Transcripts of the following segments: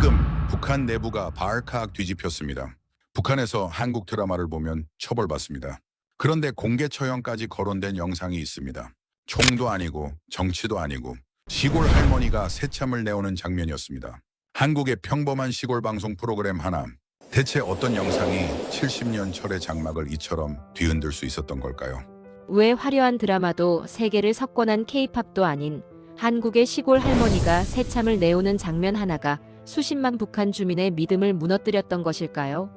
지금 북한 내부가 발칵 뒤집혔습니다. 북한에서 한국 드라마를 보면 처벌받습니다. 그런데 공개 처형까지 거론된 영상이 있습니다. 총도 아니고 정치도 아니고 시골 할머니가 새참을 내오는 장면이었습니다. 한국의 평범한 시골 방송 프로그램 하나. 대체 어떤 영상이 70년 철의 장막을 이처럼 뒤흔들 수 있었던 걸까요? 왜 화려한 드라마도 세계를 석권한 케이팝도 아닌 한국의 시골 할머니가 새참을 내오는 장면 하나가 수십만 북한 주민의 믿음을 무너뜨렸던 것일까요?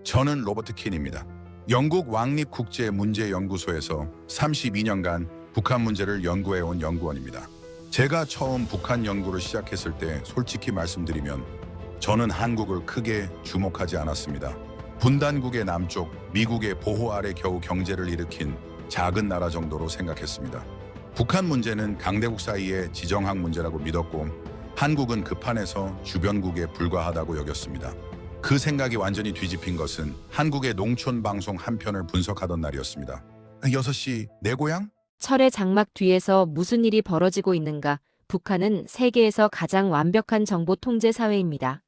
저는 로버트 킨입니다. 영국 왕립국제문제연구소에서 32년간 북한 문제를 연구해온 연구원입니다. 제가 처음 북한 연구를 시작했을 때 솔직히 말씀드리면 저는 한국을 크게 주목하지 않았습니다. 분단국의 남쪽, 미국의 보호 아래 겨우 경제를 일으킨 작은 나라 정도로 생각했습니다. 북한 문제는 강대국 사이의 지정학 문제라고 믿었고 한국은 그 판에서 주변국에 불과하다고 여겼습니다. 그 생각이 완전히 뒤집힌 것은 한국의 농촌 방송 한 편을 분석하던 날이었습니다. 6시 내 고향? 철의 장막 뒤에서 무슨 일이 벌어지고 있는가? 북한은 세계에서 가장 완벽한 정보 통제 사회입니다.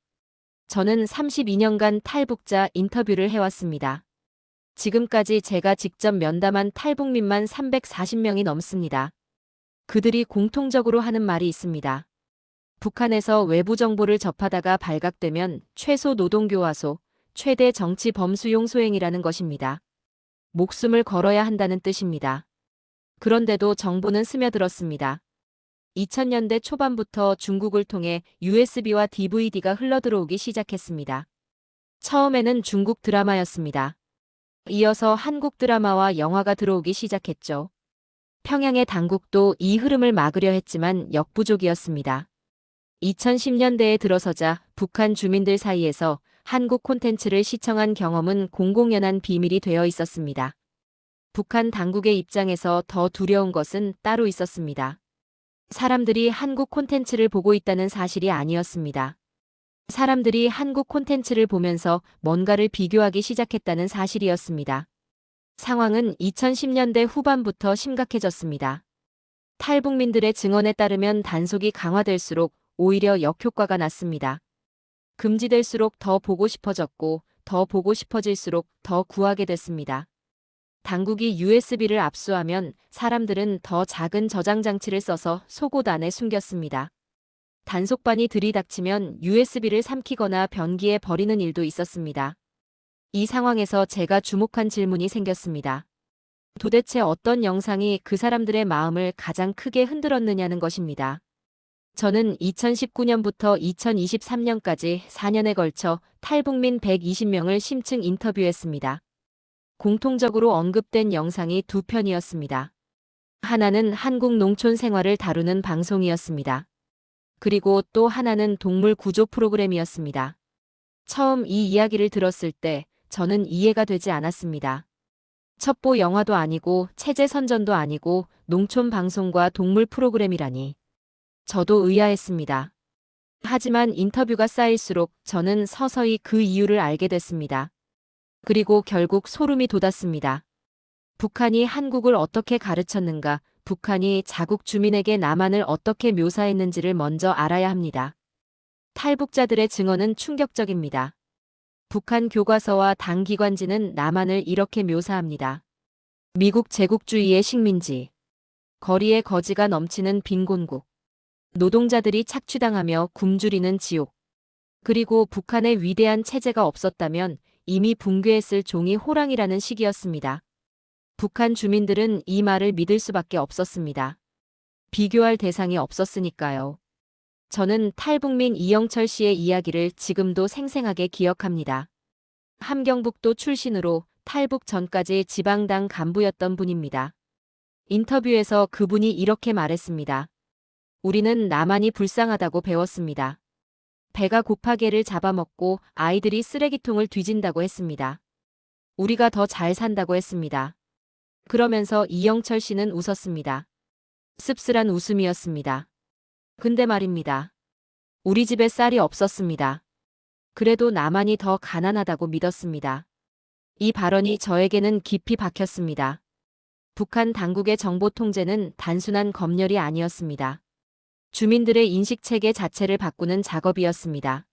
저는 32년간 탈북자 인터뷰를 해왔습니다. 지금까지 제가 직접 면담한 탈북민만 340명이 넘습니다. 그들이 공통적으로 하는 말이 있습니다. 북한에서 외부 정보를 접하다가 발각되면 최소 노동교화소, 최대 정치 범수용 소행이라는 것입니다. 목숨을 걸어야 한다는 뜻입니다. 그런데도 정보는 스며들었습니다. 2000년대 초반부터 중국을 통해 USB와 DVD가 흘러들어오기 시작했습니다. 처음에는 중국 드라마였습니다. 이어서 한국 드라마와 영화가 들어오기 시작했죠. 평양의 당국도 이 흐름을 막으려 했지만 역부족이었습니다. 2010년대에 들어서자 북한 주민들 사이에서 한국 콘텐츠를 시청한 경험은 공공연한 비밀이 되어 있었습니다. 북한 당국의 입장에서 더 두려운 것은 따로 있었습니다. 사람들이 한국 콘텐츠를 보고 있다는 사실이 아니었습니다. 사람들이 한국 콘텐츠를 보면서 뭔가를 비교하기 시작했다는 사실이었습니다. 상황은 2010년대 후반부터 심각해졌습니다. 탈북민들의 증언에 따르면 단속이 강화될수록 오히려 역효과가 났습니다. 금지될수록 더 보고 싶어졌고 더 보고 싶어질수록 더 구하게 됐습니다. 당국이 USB를 압수하면 사람들은 더 작은 저장 장치를 써서 속옷 안에 숨겼습니다. 단속반이 들이닥치면 USB를 삼키거나 변기에 버리는 일도 있었습니다. 이 상황에서 제가 주목한 질문이 생겼습니다. 도대체 어떤 영상이 그 사람들의 마음을 가장 크게 흔들었느냐는 것입니다. 저는 2019년부터 2023년까지 4년에 걸쳐 탈북민 120명을 심층 인터뷰했습니다. 공통적으로 언급된 영상이 두 편이었습니다. 하나는 한국 농촌 생활을 다루는 방송이었습니다. 그리고 또 하나는 동물 구조 프로그램이었습니다. 처음 이 이야기를 들었을 때 저는 이해가 되지 않았습니다. 첩보 영화도 아니고 체제 선전도 아니고 농촌 방송과 동물 프로그램이라니. 저도 의아했습니다. 하지만 인터뷰가 쌓일수록 저는 서서히 그 이유를 알게 됐습니다. 그리고 결국 소름이 돋았습니다. 북한이 한국을 어떻게 가르쳤는가, 북한이 자국 주민에게 남한을 어떻게 묘사했는지를 먼저 알아야 합니다. 탈북자들의 증언은 충격적입니다. 북한 교과서와 당 기관지는 남한을 이렇게 묘사합니다. 미국 제국주의의 식민지, 거리에 거지가 넘치는 빈곤국, 노동자들이 착취당하며 굶주리는 지옥. 그리고 북한의 위대한 체제가 없었다면 이미 붕괴했을 종이 호랑이라는 식이었습니다. 북한 주민들은 이 말을 믿을 수밖에 없었습니다. 비교할 대상이 없었으니까요. 저는 탈북민 이영철 씨의 이야기를 지금도 생생하게 기억합니다. 함경북도 출신으로 탈북 전까지 지방당 간부였던 분입니다. 인터뷰에서 그분이 이렇게 말했습니다. 우리는 남한이 불쌍하다고 배웠습니다. 배가 고파게를 잡아먹고 아이들이 쓰레기통을 뒤진다고 했습니다. 우리가 더 잘 산다고 했습니다. 그러면서 이영철 씨는 웃었습니다. 씁쓸한 웃음이었습니다. 근데 말입니다. 우리 집에 쌀이 없었습니다. 그래도 남한이 더 가난하다고 믿었습니다. 이 발언이 저에게는 깊이 박혔습니다. 북한 당국의 정보 통제는 단순한 검열이 아니었습니다. 주민들의 인식체계 자체를 바꾸는 작업이었습니다.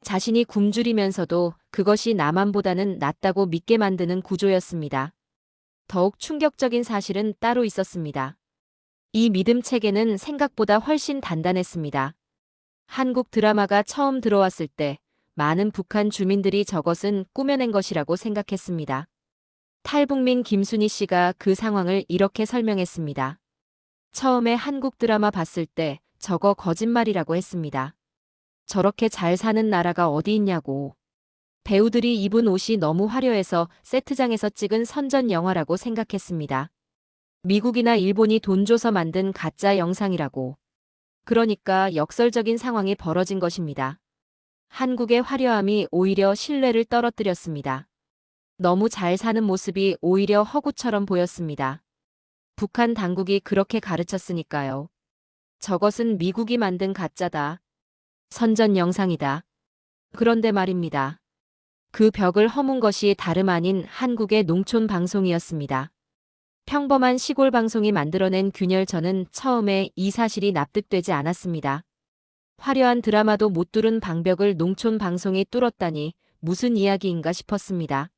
자신이 굶주리면서도 그것이 남한보다는 낫다고 믿게 만드는 구조였습니다. 더욱 충격적인 사실은 따로 있었습니다. 이 믿음 체계는 생각보다 훨씬 단단했습니다. 한국 드라마가 처음 들어왔을 때 많은 북한 주민들이 저것은 꾸며낸 것이라고 생각했습니다. 탈북민 김순희 씨가 그 상황을 이렇게 설명했습니다. 처음에 한국 드라마 봤을 때 저거 거짓말이라고 했습니다. 저렇게 잘 사는 나라가 어디 있냐고. 배우들이 입은 옷이 너무 화려해서 세트장에서 찍은 선전 영화라고 생각했습니다. 미국이나 일본이 돈 줘서 만든 가짜 영상이라고. 그러니까 역설적인 상황이 벌어진 것입니다. 한국의 화려함이 오히려 신뢰를 떨어뜨렸습니다. 너무 잘 사는 모습이 오히려 허구처럼 보였습니다. 북한 당국이 그렇게 가르쳤으니까요. 저것은 미국이 만든 가짜다. 선전 영상이다. 그런데 말입니다. 그 벽을 허문 것이 다름 아닌 한국의 농촌 방송이었습니다. 평범한 시골 방송이 만들어낸 균열. 저는 처음에 이 사실이 납득되지 않았습니다. 화려한 드라마도 못 뚫은 방벽을 농촌 방송이 뚫었다니 무슨 이야기인가 싶었습니다.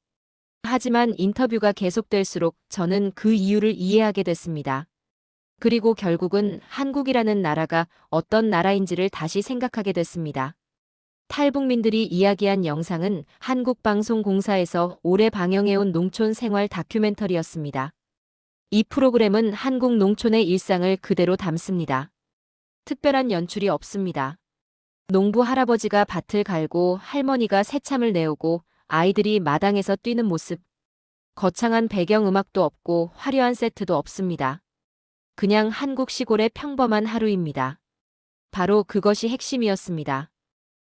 하지만 인터뷰가 계속될수록 저는 그 이유를 이해하게 됐습니다. 그리고 결국은 한국이라는 나라가 어떤 나라인지를 다시 생각하게 됐습니다. 탈북민들이 이야기한 영상은 한국방송공사에서 오래 방영해온 농촌 생활 다큐멘터리였습니다. 이 프로그램은 한국 농촌의 일상을 그대로 담습니다. 특별한 연출이 없습니다. 농부 할아버지가 밭을 갈고 할머니가 새참을 내오고 아이들이 마당에서 뛰는 모습. 거창한 배경음악도 없고 화려한 세트도 없습니다. 그냥 한국 시골의 평범한 하루입니다. 바로 그것이 핵심이었습니다.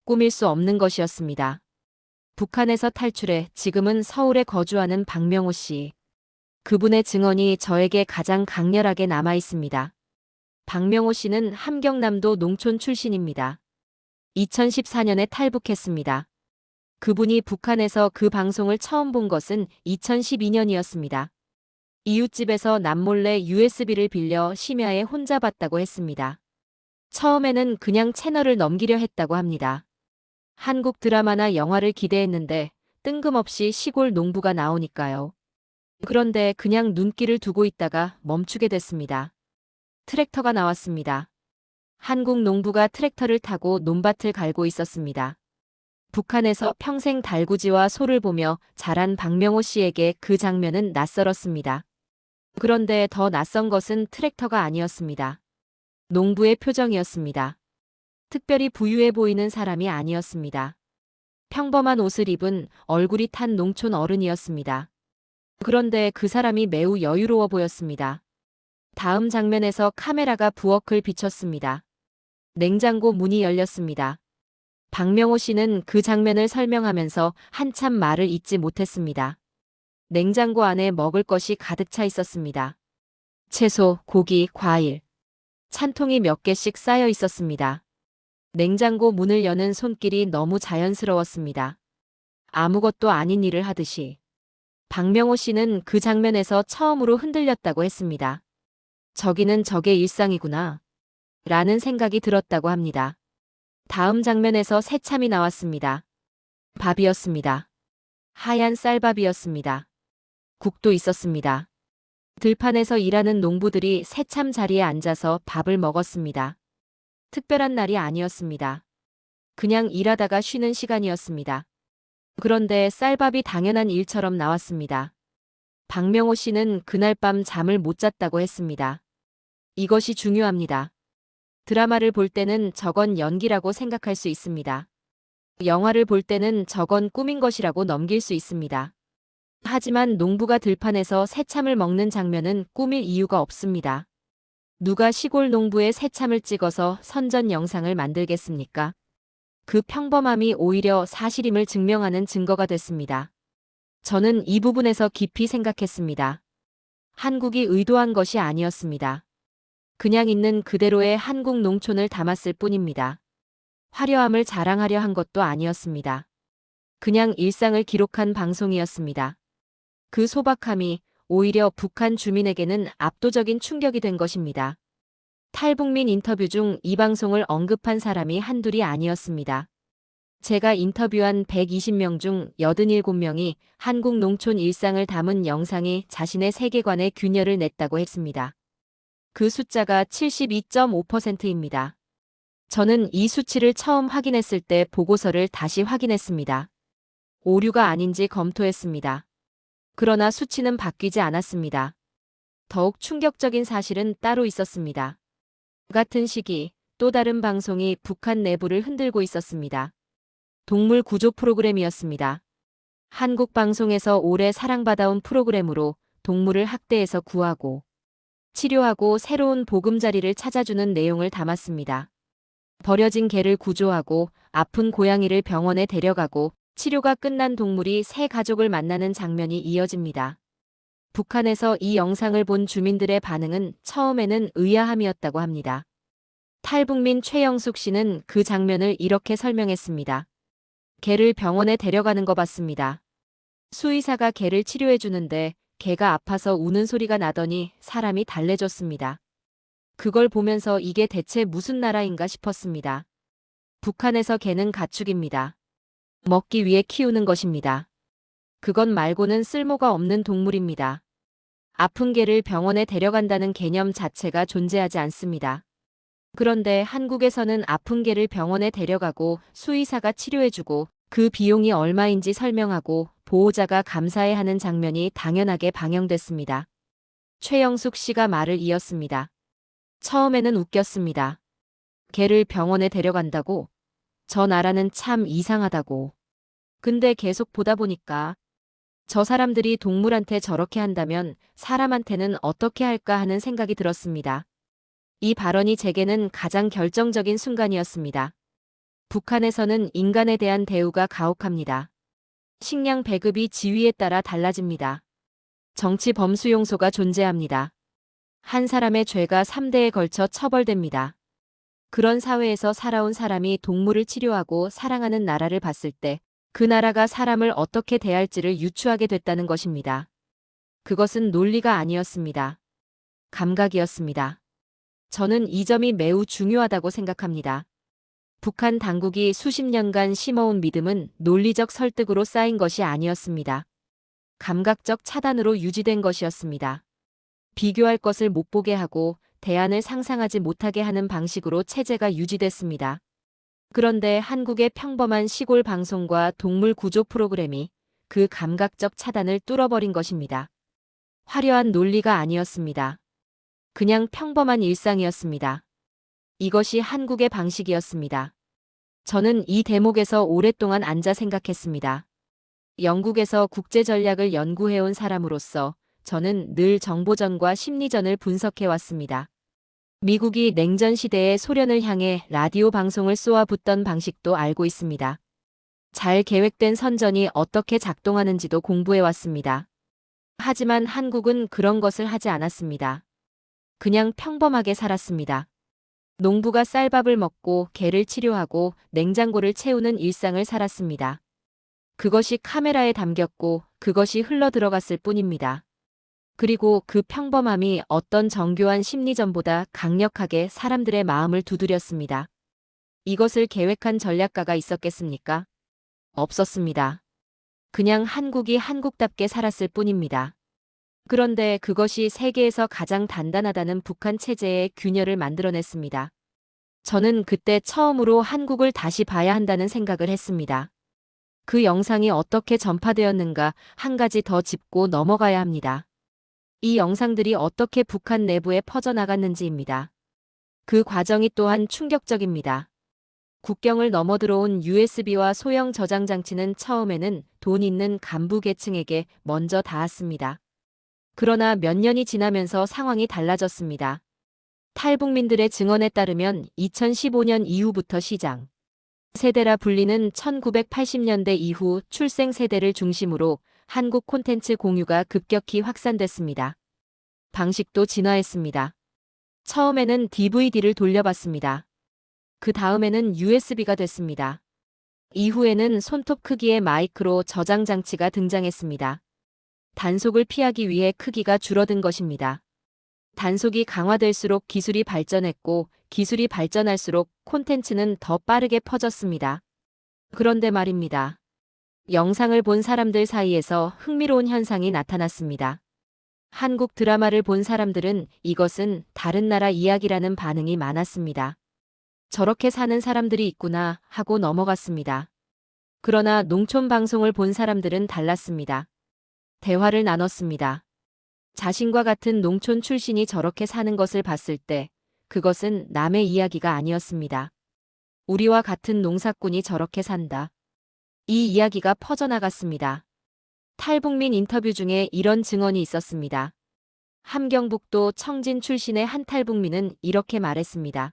꾸밀 수 없는 것이었습니다. 북한에서 탈출해 지금은 서울에 거주하는 박명호 씨. 그분의 증언이 저에게 가장 강렬하게 남아 있습니다. 박명호 씨는 함경남도 농촌 출신입니다. 2014년에 탈북했습니다. 그분이 북한에서 그 방송을 처음 본 것은 2012년이었습니다. 이웃집에서 남몰래 USB를 빌려 심야에 혼자 봤다고 했습니다. 처음에는 그냥 채널을 넘기려 했다고 합니다. 한국 드라마나 영화를 기대했는데 뜬금없이 시골 농부가 나오니까요. 그런데 그냥 눈길을 두고 있다가 멈추게 됐습니다. 트랙터가 나왔습니다. 한국 농부가 트랙터를 타고 논밭을 갈고 있었습니다. 북한에서 평생 달구지와 소를 보며 자란 박명호 씨에게 그 장면은 낯설었습니다. 그런데 더 낯선 것은 트랙터가 아니었습니다. 농부의 표정이었습니다. 특별히 부유해 보이는 사람이 아니었습니다. 평범한 옷을 입은 얼굴이 탄 농촌 어른이었습니다. 그런데 그 사람이 매우 여유로워 보였습니다. 다음 장면에서 카메라가 부엌을 비췄습니다. 냉장고 문이 열렸습니다. 박명호 씨는 그 장면을 설명하면서 한참 말을 잇지 못했습니다. 냉장고 안에 먹을 것이 가득 차 있었습니다. 채소, 고기, 과일. 찬통이 몇 개씩 쌓여 있었습니다. 냉장고 문을 여는 손길이 너무 자연스러웠습니다. 아무것도 아닌 일을 하듯이. 박명호 씨는 그 장면에서 처음으로 흔들렸다고 했습니다. 저기는 적의 일상이구나. 라는 생각이 들었다고 합니다. 다음 장면에서 새참이 나왔습니다. 밥이었습니다. 하얀 쌀밥이었습니다. 국도 있었습니다. 들판에서 일하는 농부들이 새참 자리에 앉아서 밥을 먹었습니다. 특별한 날이 아니었습니다. 그냥 일하다가 쉬는 시간이었습니다. 그런데 쌀밥이 당연한 일처럼 나왔습니다. 박명호 씨는 그날 밤 잠을 못 잤다고 했습니다. 이것이 중요합니다. 드라마를 볼 때는 저건 연기라고 생각할 수 있습니다. 영화를 볼 때는 저건 꾸민 것이라고 넘길 수 있습니다. 하지만 농부가 들판에서 새참을 먹는 장면은 꾸밀 이유가 없습니다. 누가 시골 농부의 새참을 찍어서 선전 영상을 만들겠습니까? 그 평범함이 오히려 사실임을 증명하는 증거가 됐습니다. 저는 이 부분에서 깊이 생각했습니다. 한국이 의도한 것이 아니었습니다. 그냥 있는 그대로의 한국 농촌을 담았을 뿐입니다. 화려함을 자랑하려 한 것도 아니었습니다. 그냥 일상을 기록한 방송이었습니다. 그 소박함이 오히려 북한 주민에게는 압도적인 충격이 된 것입니다. 탈북민 인터뷰 중 이 방송을 언급한 사람이 한둘이 아니었습니다. 제가 인터뷰한 120명 중 87명이 한국 농촌 일상을 담은 영상이 자신의 세계관에 균열을 냈다고 했습니다. 그 숫자가 72.5%입니다. 저는 이 수치를 처음 확인했을 때 보고서를 다시 확인했습니다. 오류가 아닌지 검토했습니다. 그러나 수치는 바뀌지 않았습니다. 더욱 충격적인 사실은 따로 있었습니다. 같은 시기 또 다른 방송이 북한 내부를 흔들고 있었습니다. 동물 구조 프로그램이었습니다. 한국 방송에서 오래 사랑받아온 프로그램으로 동물을 학대해서 구하고 치료하고 새로운 보금자리를 찾아주는 내용을 담았습니다. 버려진 개를 구조하고 아픈 고양이를 병원에 데려가고 치료가 끝난 동물이 새 가족을 만나는 장면이 이어집니다. 북한에서 이 영상을 본 주민들의 반응은 처음에는 의아함이었다고 합니다. 탈북민 최영숙 씨는 그 장면을 이렇게 설명했습니다. 개를 병원에 데려가는 거 봤습니다. 수의사가 개를 치료해 주는데 개가 아파서 우는 소리가 나더니 사람이 달래줬습니다. 그걸 보면서 이게 대체 무슨 나라인가 싶었습니다. 북한에서 개는 가축입니다. 먹기 위해 키우는 것입니다. 그것 말고는 쓸모가 없는 동물입니다. 아픈 개를 병원에 데려간다는 개념 자체가 존재하지 않습니다. 그런데 한국에서는 아픈 개를 병원에 데려가고 수의사가 치료해주고 그 비용이 얼마인지 설명하고 보호자가 감사해하는 장면이 당연하게 방영됐습니다. 최영숙 씨가 말을 이었습니다. 처음에는 웃겼습니다. 개를 병원에 데려간다고? 저 나라는 참 이상하다고. 근데 계속 보다 보니까 저 사람들이 동물한테 저렇게 한다면 사람한테는 어떻게 할까 하는 생각이 들었습니다. 이 발언이 제게는 가장 결정적인 순간이었습니다. 북한에서는 인간에 대한 대우가 가혹합니다. 식량 배급이 지위에 따라 달라집니다. 정치 범수용소가 존재합니다. 한 사람의 죄가 3대에 걸쳐 처벌됩니다. 그런 사회에서 살아온 사람이 동물을 치료하고 사랑하는 나라를 봤을 때 그 나라가 사람을 어떻게 대할지를 유추하게 됐다는 것입니다. 그것은 논리가 아니었습니다. 감각이었습니다. 저는 이 점이 매우 중요하다고 생각합니다. 북한 당국이 수십 년간 심어온 믿음은 논리적 설득으로 쌓인 것이 아니었습니다. 감각적 차단으로 유지된 것이었습니다. 비교할 것을 못 보게 하고 대안을 상상하지 못하게 하는 방식으로 체제가 유지됐습니다. 그런데 한국의 평범한 시골 방송과 동물 구조 프로그램이 그 감각적 차단을 뚫어버린 것입니다. 화려한 논리가 아니었습니다. 그냥 평범한 일상이었습니다. 이것이 한국의 방식이었습니다. 저는 이 대목에서 오랫동안 앉아 생각했습니다. 영국에서 국제 전략을 연구해온 사람으로서 저는 늘 정보전과 심리전을 분석해왔습니다. 미국이 냉전 시대에 소련을 향해 라디오 방송을 쏘아붙던 방식도 알고 있습니다. 잘 계획된 선전이 어떻게 작동하는지도 공부해왔습니다. 하지만 한국은 그런 것을 하지 않았습니다. 그냥 평범하게 살았습니다. 농부가 쌀밥을 먹고 개를 치료하고 냉장고를 채우는 일상을 살았습니다. 그것이 카메라에 담겼고 그것이 흘러들어갔을 뿐입니다. 그리고 그 평범함이 어떤 정교한 심리전보다 강력하게 사람들의 마음을 두드렸습니다. 이것을 계획한 전략가가 있었겠습니까? 없었습니다. 그냥 한국이 한국답게 살았을 뿐입니다. 그런데 그것이 세계에서 가장 단단하다는 북한 체제의 균열을 만들어냈습니다. 저는 그때 처음으로 한국을 다시 봐야 한다는 생각을 했습니다. 그 영상이 어떻게 전파되었는가 한 가지 더 짚고 넘어가야 합니다. 이 영상들이 어떻게 북한 내부에 퍼져나갔는지입니다. 그 과정이 또한 충격적입니다. 국경을 넘어 들어온 USB와 소형 저장 장치는 처음에는 돈 있는 간부 계층에게 먼저 닿았습니다. 그러나 몇 년이 지나면서 상황이 달라졌습니다. 탈북민들의 증언에 따르면 2015년 이후부터 시장 세대라 불리는 1980년대 이후 출생 세대를 중심으로 한국 콘텐츠 공유가 급격히 확산됐습니다. 방식도 진화했습니다. 처음에는 DVD를 돌려봤습니다. 그 다음에는 USB가 됐습니다. 이후에는 손톱 크기의 마이크로 저장 장치가 등장했습니다. 단속을 피하기 위해 크기가 줄어든 것입니다. 단속이 강화될수록 기술이 발전했고 기술이 발전할수록 콘텐츠는 더 빠르게 퍼졌습니다. 그런데 말입니다. 영상을 본 사람들 사이에서 흥미로운 현상이 나타났습니다. 한국 드라마를 본 사람들은 이것은 다른 나라 이야기라는 반응이 많았습니다. 저렇게 사는 사람들이 있구나 하고 넘어갔습니다. 그러나 농촌 방송을 본 사람들은 달랐습니다. 대화를 나눴습니다. 자신과 같은 농촌 출신이 저렇게 사는 것을 봤을 때 그것은 남의 이야기가 아니었습니다. 우리와 같은 농사꾼이 저렇게 산다. 이 이야기가 퍼져나갔습니다. 탈북민 인터뷰 중에 이런 증언이 있었습니다. 함경북도 청진 출신의 한 탈북민은 이렇게 말했습니다.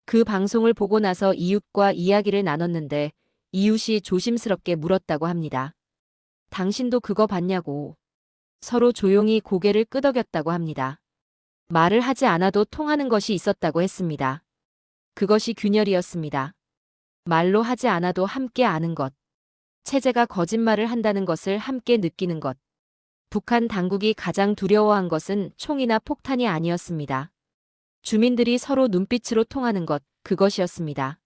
그 방송을 보고 나서 이웃과 이야기를 나눴는데 이웃이 조심스럽게 물었다고 합니다. 당신도 그거 봤냐고. 서로 조용히 고개를 끄덕였다고 합니다. 말을 하지 않아도 통하는 것이 있었다고 했습니다. 그것이 균열이었습니다. 말로 하지 않아도 함께 아는 것. 체제가 거짓말을 한다는 것을 함께 느끼는 것. 북한 당국이 가장 두려워한 것은 총이나 폭탄이 아니었습니다. 주민들이 서로 눈빛으로 통하는 것, 그것이었습니다.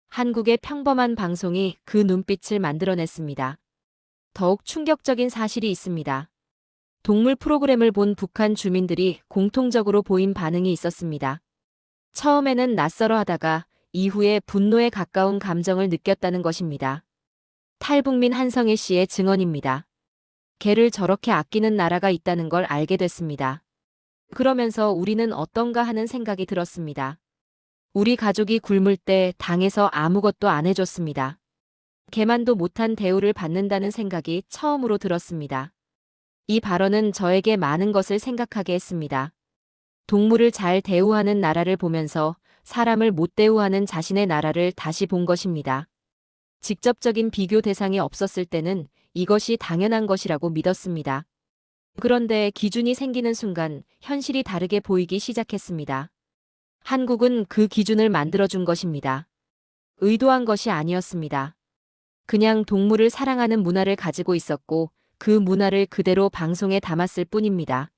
한국의 평범한 방송이 그 눈빛을 만들어냈습니다. 더욱 충격적인 사실이 있습니다. 동물 프로그램을 본 북한 주민들이 공통적으로 보인 반응이 있었습니다. 처음에는 낯설어 하다가 이후에 분노에 가까운 감정을 느꼈다는 것입니다. 탈북민 한성일 씨의 증언입니다. 개를 저렇게 아끼는 나라가 있다는 걸 알게 됐습니다. 그러면서 우리는 어떤가 하는 생각이 들었습니다. 우리 가족이 굶을 때 당에서 아무것도 안 해줬습니다. 개만도 못한 대우를 받는다는 생각이 처음으로 들었습니다. 이 발언은 저에게 많은 것을 생각하게 했습니다. 동물을 잘 대우하는 나라를 보면서 사람을 못 대우하는 자신의 나라를 다시 본 것입니다. 직접적인 비교 대상이 없었을 때는 이것이 당연한 것이라고 믿었습니다. 그런데 기준이 생기는 순간 현실이 다르게 보이기 시작했습니다. 한국은 그 기준을 만들어준 것입니다. 의도한 것이 아니었습니다. 그냥 동물을 사랑하는 문화를 가지고 있었고 그 문화를 그대로 방송에 담았을 뿐입니다.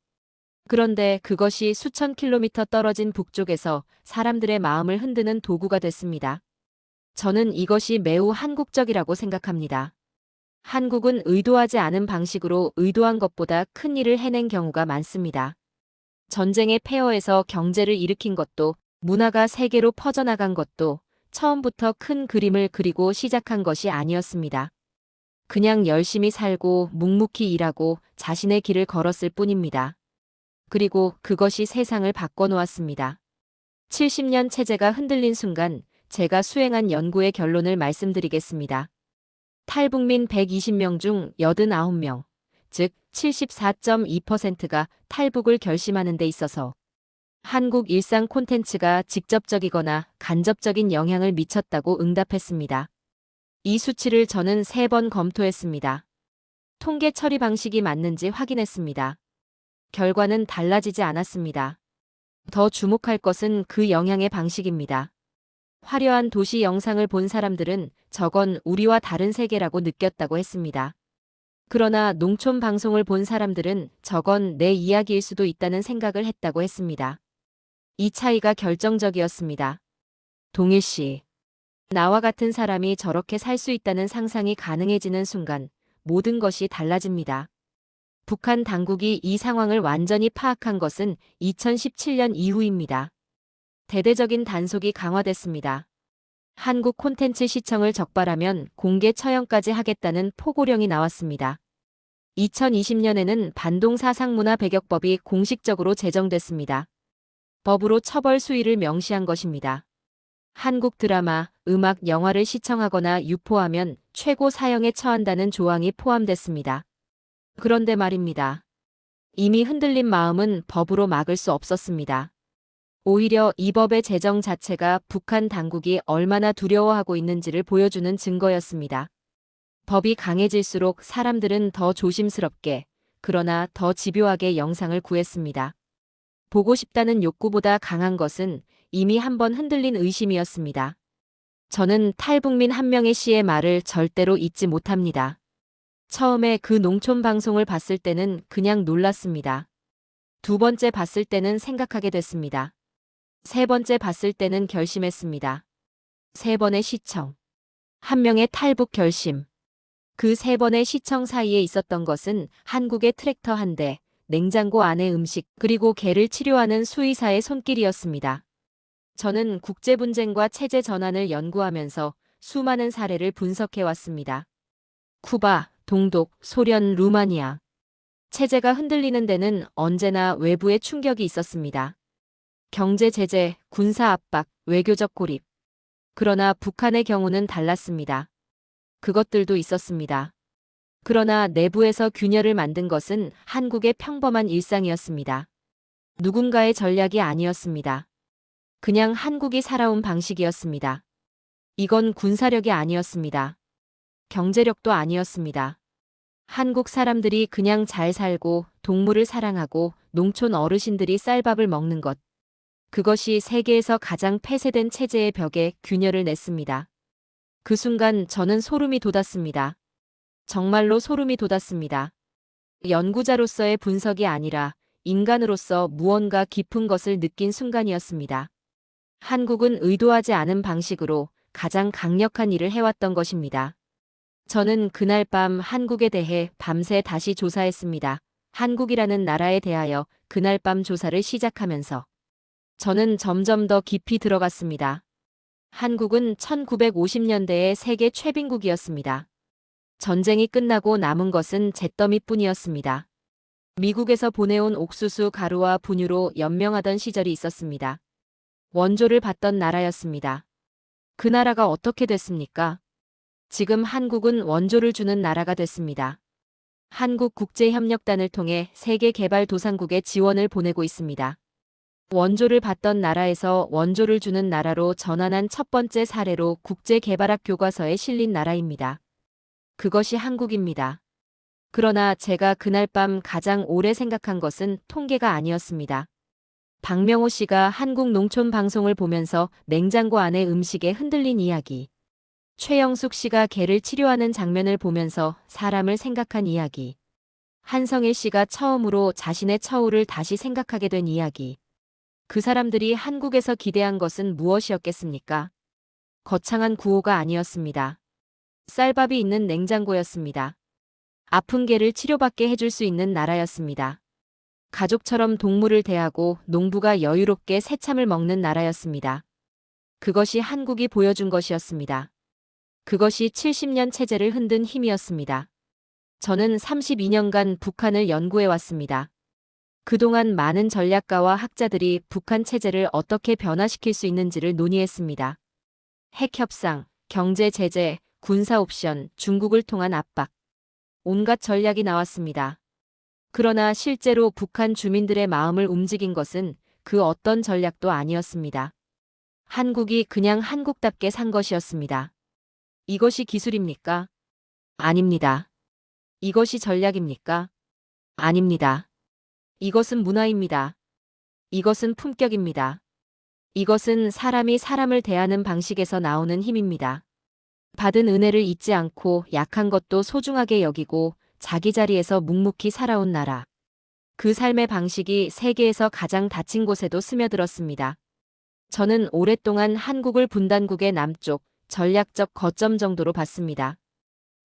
그런데 그것이 수천 킬로미터 떨어진 북쪽에서 사람들의 마음을 흔드는 도구가 됐습니다. 저는 이것이 매우 한국적이라고 생각합니다. 한국은 의도하지 않은 방식으로 의도한 것보다 큰 일을 해낸 경우가 많습니다. 전쟁의 폐허에서 경제를 일으킨 것도 문화가 세계로 퍼져나간 것도 처음부터 큰 그림을 그리고 시작한 것이 아니었습니다. 그냥 열심히 살고 묵묵히 일하고 자신의 길을 걸었을 뿐입니다. 그리고 그것이 세상을 바꿔놓았습니다. 70년 체제가 흔들린 순간 제가 수행한 연구의 결론을 말씀드리겠습니다. 탈북민 120명 중 89명, 즉 74.2%가 탈북을 결심하는 데 있어서 한국 일상 콘텐츠가 직접적이거나 간접적인 영향을 미쳤다고 응답했습니다. 이 수치를 저는 3번 검토했습니다. 통계 처리 방식이 맞는지 확인했습니다. 결과는 달라지지 않았습니다. 더 주목할 것은 그 영향의 방식입니다. 화려한 도시 영상을 본 사람들은 저건 우리와 다른 세계라고 느꼈다고 했습니다. 그러나 농촌 방송을 본 사람들은 저건 내 이야기일 수도 있다는 생각을 했다고 했습니다. 이 차이가 결정적이었습니다. 동일시. 나와 같은 사람이 저렇게 살 수 있다는 상상이 가능해지는 순간 모든 것이 달라집니다. 북한 당국이 이 상황을 완전히 파악한 것은 2017년 이후입니다. 대대적인 단속이 강화됐습니다. 한국 콘텐츠 시청을 적발하면 공개 처형까지 하겠다는 포고령이 나왔습니다. 2020년에는 반동 사상문화 배격법이 공식적으로 제정됐습니다. 법으로 처벌 수위를 명시한 것입니다. 한국 드라마, 음악, 영화를 시청하거나 유포하면 최고 사형에 처한다는 조항이 포함됐습니다. 그런데 말입니다. 이미 흔들린 마음은 법으로 막을 수 없었습니다. 오히려 이 법의 제정 자체가 북한 당국이 얼마나 두려워하고 있는지를 보여주는 증거였습니다. 법이 강해질수록 사람들은 더 조심스럽게, 그러나 더 집요하게 영상을 구했습니다. 보고 싶다는 욕구보다 강한 것은 이미 한번 흔들린 의심이었습니다. 저는 탈북민 한 명의 씨의 말을 절대로 잊지 못합니다. 처음에 그 농촌 방송을 봤을 때는 그냥 놀랐습니다. 두 번째 봤을 때는 생각하게 됐습니다. 세 번째 봤을 때는 결심했습니다. 3번의 시청. 한 명의 탈북 결심. 그 세 번의 시청 사이에 있었던 것은 한국의 트랙터 한 대, 냉장고 안의 음식, 그리고 개를 치료하는 수의사의 손길이었습니다. 저는 국제 분쟁과 체제 전환을 연구하면서 수많은 사례를 분석해 왔습니다. 쿠바, 동독, 소련, 루마니아. 체제가 흔들리는 데는 언제나 외부의 충격이 있었습니다. 경제 제재, 군사 압박, 외교적 고립. 그러나 북한의 경우는 달랐습니다. 그것들도 있었습니다. 그러나 내부에서 균열을 만든 것은 한국의 평범한 일상이었습니다. 누군가의 전략이 아니었습니다. 그냥 한국이 살아온 방식이었습니다. 이건 군사력이 아니었습니다. 경제력도 아니었습니다. 한국 사람들이 그냥 잘 살고 동물을 사랑하고 농촌 어르신들이 쌀밥을 먹는 것. 그것이 세계에서 가장 폐쇄된 체제의 벽에 균열을 냈습니다. 그 순간 저는 소름이 돋았습니다. 정말로 소름이 돋았습니다. 연구자로서의 분석이 아니라 인간으로서 무언가 깊은 것을 느낀 순간이었습니다. 한국은 의도하지 않은 방식으로 가장 강력한 일을 해왔던 것입니다. 저는 그날 밤 한국에 대해 밤새 다시 조사했습니다. 한국이라는 나라에 대하여 그날 밤 조사를 시작하면서 저는 점점 더 깊이 들어갔습니다. 한국은 1950년대의 세계 최빈국이었습니다. 전쟁이 끝나고 남은 것은 잿더미뿐이었습니다. 미국에서 보내온 옥수수 가루와 분유로 연명하던 시절이 있었습니다. 원조를 받던 나라였습니다. 그 나라가 어떻게 됐습니까? 지금 한국은 원조를 주는 나라가 됐습니다. 한국국제협력단을 통해 세계개발도상국에 지원을 보내고 있습니다. 원조를 받던 나라에서 원조를 주는 나라로 전환한 첫 번째 사례로 국제개발학 교과서에 실린 나라입니다. 그것이 한국입니다. 그러나 제가 그날 밤 가장 오래 생각한 것은 통계가 아니었습니다. 박명호 씨가 한국 농촌 방송을 보면서 냉장고 안의 음식에 흔들린 이야기. 최영숙 씨가 개를 치료하는 장면을 보면서 사람을 생각한 이야기. 한성일 씨가 처음으로 자신의 처우를 다시 생각하게 된 이야기. 그 사람들이 한국에서 기대한 것은 무엇이었겠습니까? 거창한 구호가 아니었습니다. 쌀밥이 있는 냉장고였습니다. 아픈 개를 치료받게 해줄 수 있는 나라였습니다. 가족처럼 동물을 대하고 농부가 여유롭게 새참을 먹는 나라였습니다. 그것이 한국이 보여준 것이었습니다. 그것이 70년 체제를 흔든 힘이었습니다. 저는 32년간 북한을 연구해 왔습니다. 그동안 많은 전략가와 학자들이 북한 체제를 어떻게 변화시킬 수 있는지를 논의했습니다. 핵 협상, 경제 제재, 군사 옵션, 중국을 통한 압박. 온갖 전략이 나왔습니다. 그러나 실제로 북한 주민들의 마음을 움직인 것은 그 어떤 전략도 아니었습니다. 한국이 그냥 한국답게 산 것이었습니다. 이것이 기술입니까? 아닙니다. 이것이 전략입니까? 아닙니다. 이것은 문화입니다. 이것은 품격입니다. 이것은 사람이 사람을 대하는 방식에서 나오는 힘입니다. 받은 은혜를 잊지 않고 약한 것도 소중하게 여기고 자기 자리에서 묵묵히 살아온 나라. 그 삶의 방식이 세계에서 가장 닫힌 곳에도 스며들었습니다. 저는 오랫동안 한국을 분단국의 남쪽, 전략적 거점 정도로 봤습니다.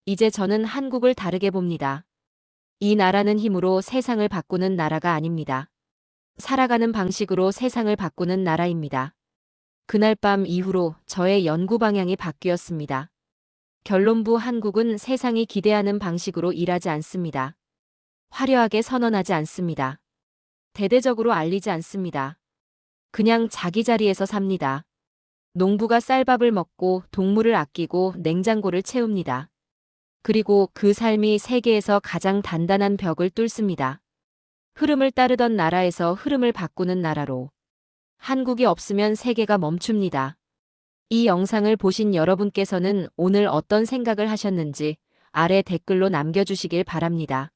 이제 저는 한국을 다르게 봅니다. 이 나라는 힘으로 세상을 바꾸는 나라가 아닙니다. 살아가는 방식으로 세상을 바꾸는 나라입니다. 그날 밤 이후로 저의 연구 방향이 바뀌었습니다. 결론부 한국은 세상이 기대하는 방식으로 일하지 않습니다. 화려하게 선언하지 않습니다. 대대적으로 알리지 않습니다. 그냥 자기 자리에서 삽니다. 농부가 쌀밥을 먹고 동물을 아끼고 냉장고를 채웁니다. 그리고 그 삶이 세계에서 가장 단단한 벽을 뚫습니다. 흐름을 따르던 나라에서 흐름을 바꾸는 나라로. 한국이 없으면 세계가 멈춥니다. 이 영상을 보신 여러분께서는 오늘 어떤 생각을 하셨는지 아래 댓글로 남겨주시길 바랍니다.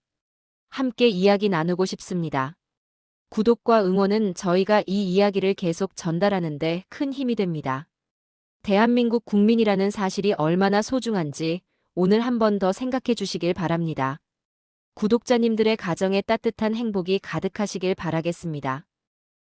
함께 이야기 나누고 싶습니다. 구독과 응원은 저희가 이 이야기를 계속 전달하는 데 큰 힘이 됩니다. 대한민국 국민이라는 사실이 얼마나 소중한지 오늘 한 번 더 생각해 주시길 바랍니다. 구독자님들의 가정에 따뜻한 행복이 가득하시길 바라겠습니다.